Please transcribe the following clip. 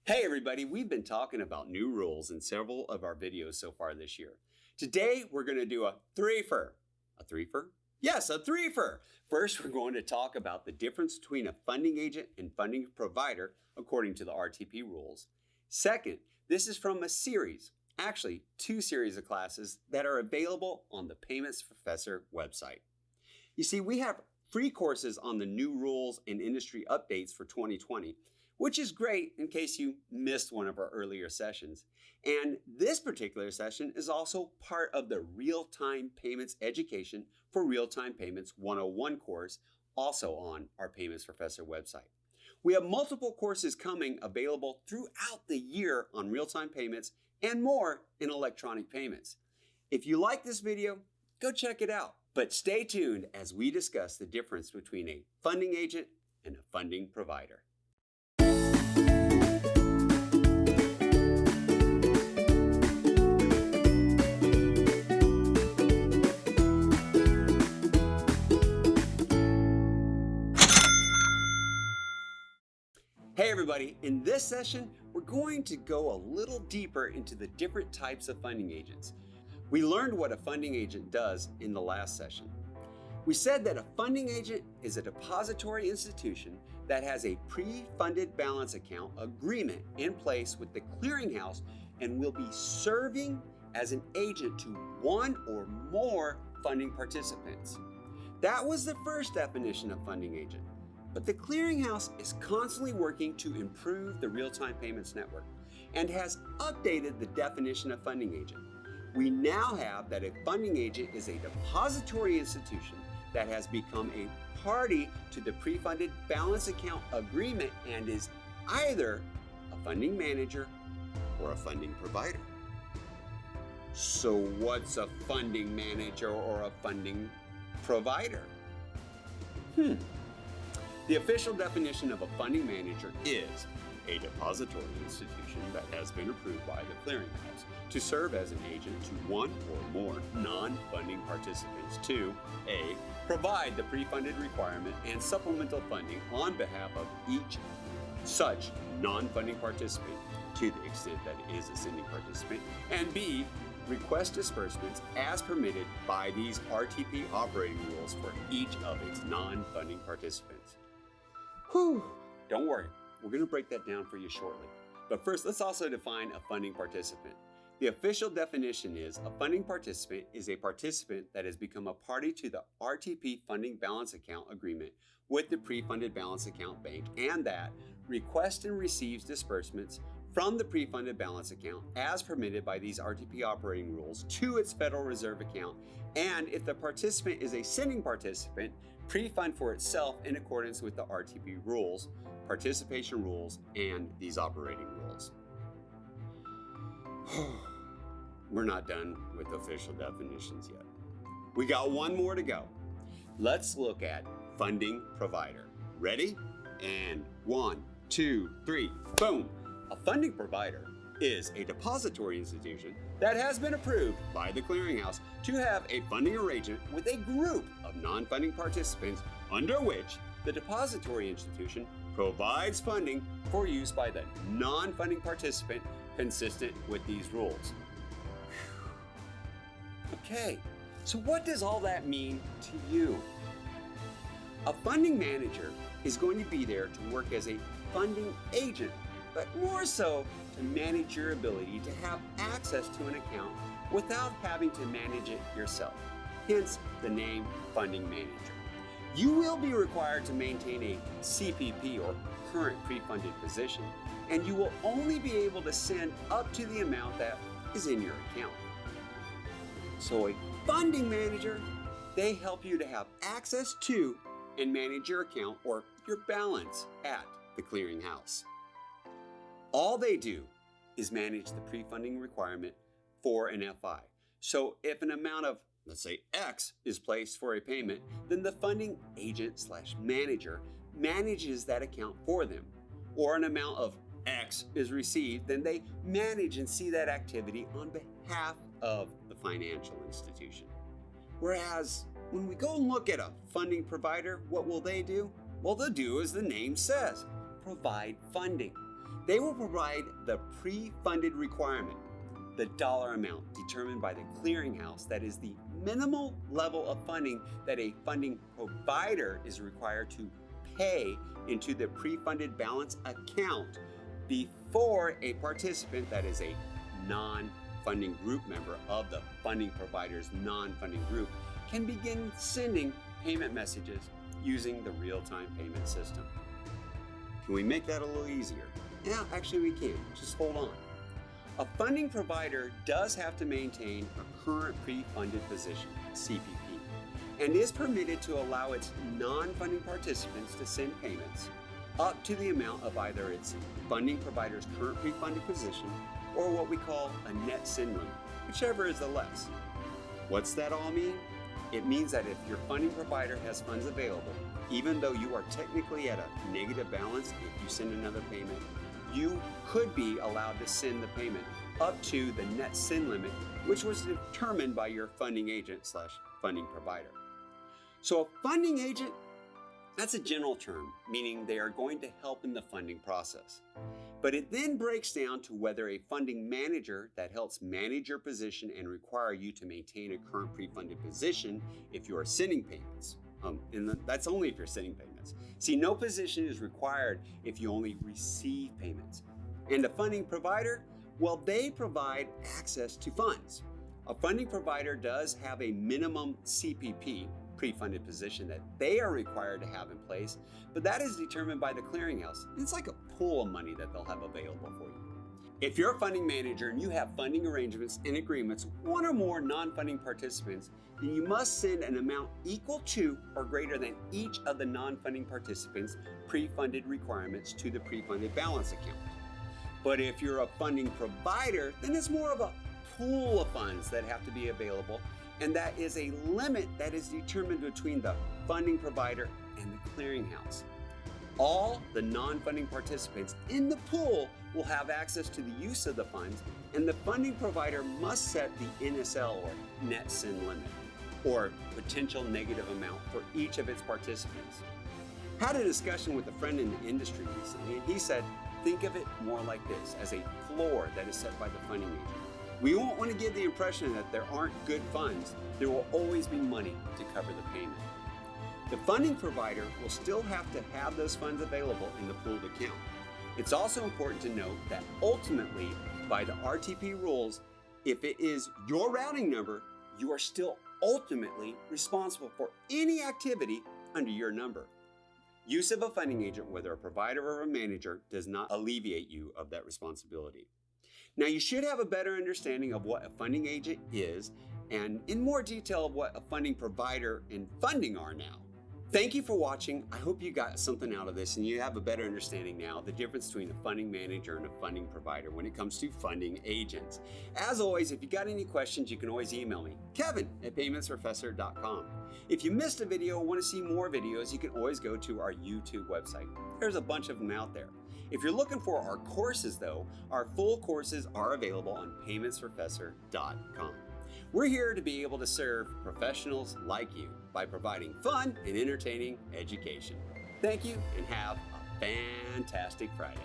Hey everybody, we've been talking about new rules in several of our videos so far this year. Today we're going to do a threefer. A threefer? Yes, a threefer. First, we're going to talk about the difference between a funding agent and funding provider according to the RTP rules. Second, this is from a series, actually 2 series of classes that are available on the Payments Professor website. You see, we have free courses on the new rules and industry updates for 2020, which is great in case you missed one of our earlier sessions. And this particular session is also part of the Real-Time Payments Education for Real-Time Payments 101 course, also on our Payments Professor website. We have multiple courses coming available throughout the year on real-time payments and more in electronic payments. If you like this video, go check it out. But stay tuned as we discuss the difference between a funding agent and a funding provider. Hey everybody, in this session, we're going to go a little deeper into the different types of funding agents. We learned what a funding agent does in the last session. We said that a funding agent is a depository institution that has a pre-funded balance account agreement in place with the clearinghouse and will be serving as an agent to one or more funding participants. That was the first definition of funding agent. But the clearinghouse is constantly working to improve the real-time payments network and has updated the definition of funding agent. We now have that a funding agent is a depository institution that has become a party to the pre-funded balance account agreement and is either a funding manager or a funding provider. So what's a funding manager or a funding provider? The official definition of a funding manager is a depository institution that has been approved by the clearinghouse to serve as an agent to one or more non-funding participants to A, provide the pre-funded requirement and supplemental funding on behalf of each such non-funding participant to the extent that it is a sending participant, and B, request disbursements as permitted by these RTP operating rules for each of its non-funding participants. Don't worry, we're going to break that down for you shortly. But first, let's also define a funding participant. The official definition is a funding participant is a participant that has become a party to the RTP funding balance account agreement with the pre-funded balance account bank and that requests and receives disbursements from the pre-funded balance account as permitted by these RTP operating rules to its Federal Reserve account, and if the participant is a sending participant, pre-fund for itself in accordance with the RTP rules, participation rules, and these operating rules. We're not done with official definitions yet. We got one more to go. Let's look at funding provider. Ready? And 1, 2, 3, boom! A funding provider is a depository institution that has been approved by the clearinghouse to have a funding arrangement with a group of non-funding participants under which the depository institution provides funding for use by the non-funding participant consistent with these rules. Okay, so what does all that mean to you? A funding manager is going to be there to work as a funding agent, but more so to manage your ability to have access to an account without having to manage it yourself, hence the name funding manager. You will be required to maintain a CPP or current pre-funded position, and you will only be able to send up to the amount that is in your account. So a funding manager, they help you to have access to and manage your account or your balance at the clearinghouse. All they do is manage the pre-funding requirement for an FI. So if an amount of, let's say, X is placed for a payment, then the funding agent / manager manages that account for them. Or an amount of X is received, then they manage and see that activity on behalf of the financial institution. Whereas when we go and look at a funding provider, what will they do? Well, they'll do as the name says, provide funding. They will provide the pre-funded requirement, the dollar amount determined by the clearinghouse that is the minimal level of funding that a funding provider is required to pay into the pre-funded balance account before a participant that is a non-funding group member of the funding provider's non-funding group can begin sending payment messages using the real-time payment system. Can we make that a little easier? Yeah, actually we can. Just hold on. A funding provider does have to maintain a current pre-funded position, CPP, and is permitted to allow its non-funding participants to send payments up to the amount of either its funding provider's current pre-funded position or what we call a net send limit, whichever is the less. What's that all mean? It means that if your funding provider has funds available, even though you are technically at a negative balance if you send another payment, you could be allowed to send the payment up to the net send limit, which was determined by your funding agent / funding provider. So a funding agent, that's a general term, meaning they are going to help in the funding process. But it then breaks down to whether a funding manager that helps manage your position and require you to maintain a current pre-funded position if you are sending payments. That's only if you're sending payments. See, no position is required if you only receive payments. And a funding provider, well, they provide access to funds. A funding provider does have a minimum CPP, pre-funded position, that they are required to have in place, but that is determined by the clearinghouse. It's like a pool of money that they'll have available for you. If you're a funding manager and you have funding arrangements and agreements with one or more non-funding participants, then you must send an amount equal to or greater than each of the non-funding participants' pre-funded requirements to the pre-funded balance account. But if you're a funding provider, then it's more of a pool of funds that have to be available, and that is a limit that is determined between the funding provider and the clearinghouse. All the non-funding participants in the pool will have access to the use of the funds, and the funding provider must set the NSL, or net send limit, or potential negative amount for each of its participants. Had a discussion with a friend in the industry recently, and he said, think of it more like this, as a floor that is set by the funding agent. We won't want to give the impression that there aren't good funds. There will always be money to cover the payment. The funding provider will still have to have those funds available in the pooled account. It's also important to note that ultimately, by the RTP rules, if it is your routing number, you are still ultimately responsible for any activity under your number. Use of a funding agent, whether a provider or a manager, does not alleviate you of that responsibility. Now, you should have a better understanding of what a funding agent is and in more detail of what a funding provider and funding are now. Thank you for watching. I hope you got something out of this and you have a better understanding now of the difference between a funding manager and a funding provider when it comes to funding agents. As always, if you got any questions, you can always email me, kevin@paymentsprofessor.com. If you missed a video or want to see more videos, you can always go to our YouTube website. There's a bunch of them out there. If you're looking for our courses though, our full courses are available on paymentsprofessor.com. We're here to be able to serve professionals like you by providing fun and entertaining education. Thank you and have a fantastic Friday.